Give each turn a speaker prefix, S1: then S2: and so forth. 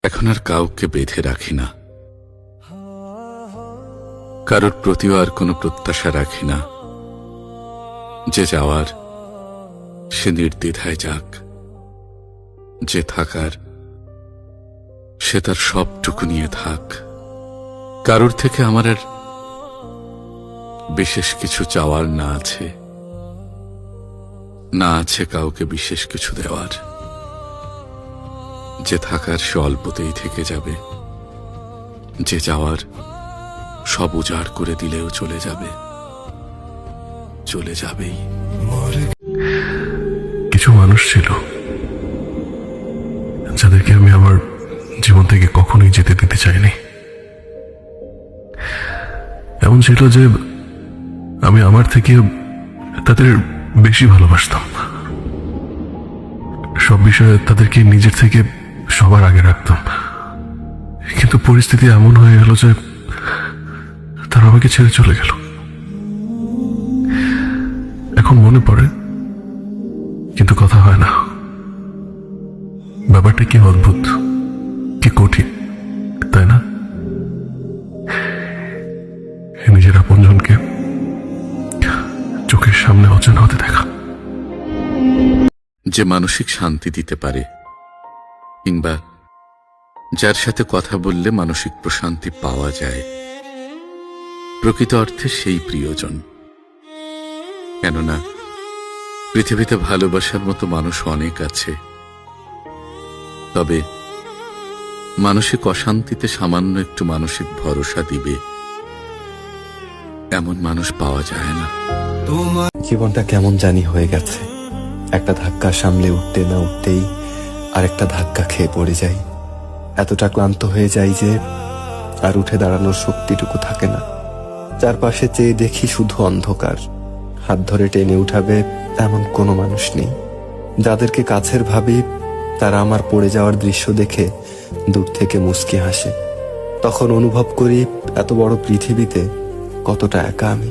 S1: এখন আর কাউকে বেঁধে রাখি না, কারোর প্রতিও আর কোনো প্রত্যাশা রাখি না। যে যাওয়ার সে নির্দ্বিধায় যাক, যে থাকার সে তার সবটুকু নিয়ে থাক। কারোর থেকে আমার আর বিশেষ কিছু চাওয়ার না আছে, না আছে কাউকে বিশেষ কিছু দেওয়ার। যে থাকার সে অল্পতেই থেকে যাবে, যে যাওয়ার সব উজাড় করে দিলেও চলে যাবে, চলে যাবেই।
S2: কিছু মানুষ ছিল যাদেরকে আমি আমার জীবন থেকে কখনোই যেতে দিতে চাইনি। এমন ছিল যে আমি আমার থেকে তাদের বেশি ভালোবাসতাম, সব বিষয়ে তাদেরকে নিজের থেকে সবার আগে রাখতাম। কিন্তু পরিস্থিতি এমন হয়ে গেল যে তারা আমাকে ছেড়ে চলে গেল। এখন মনে পড়ে, কিন্তু কথা হয় না। ব্যাপারটা কি অদ্ভুত, কি কঠিন, তাই না? নিজের আপনজনকে চোখের সামনে অচেনা হতে দেখা।
S1: যে মানসিক শান্তি দিতে পারে, কিংবা যার সাথে কথা বললে মানসিক প্রশান্তি পাওয়া যায়, প্রকৃত অর্থে সেই প্রিয়জন। কেননা পৃথিবীতে ভালোবাসার মতো মানুষ অনেক আছে, তবে মানসিক অশান্তিতে সামান্য একটু মানসিক ভরসা দিবে এমন মানুষ পাওয়া যায় না।
S3: জীবনটা কেমন জানি হয়ে গেছে, একটা ধাক্কা সামলে উঠতে না উঠতেই আরেকটা ধাক্কা খেয়ে পড়ে যাই। এতটা ক্লান্ত হয়ে যাই যে আর উঠে দাঁড়ানোর শক্তিটুকু থাকে না। চারপাশে চেয়ে দেখি শুধু অন্ধকার, হাত ধরে টেনে উঠাবে এমন কোনো মানুষ নেই। যাদেরকে কাছের ভাবি তারা আমার পড়ে যাওয়ার দৃশ্য দেখে দূর থেকে মুচকি হাসে। তখন অনুভব করি এত বড় পৃথিবীতে কতটা একা আমি।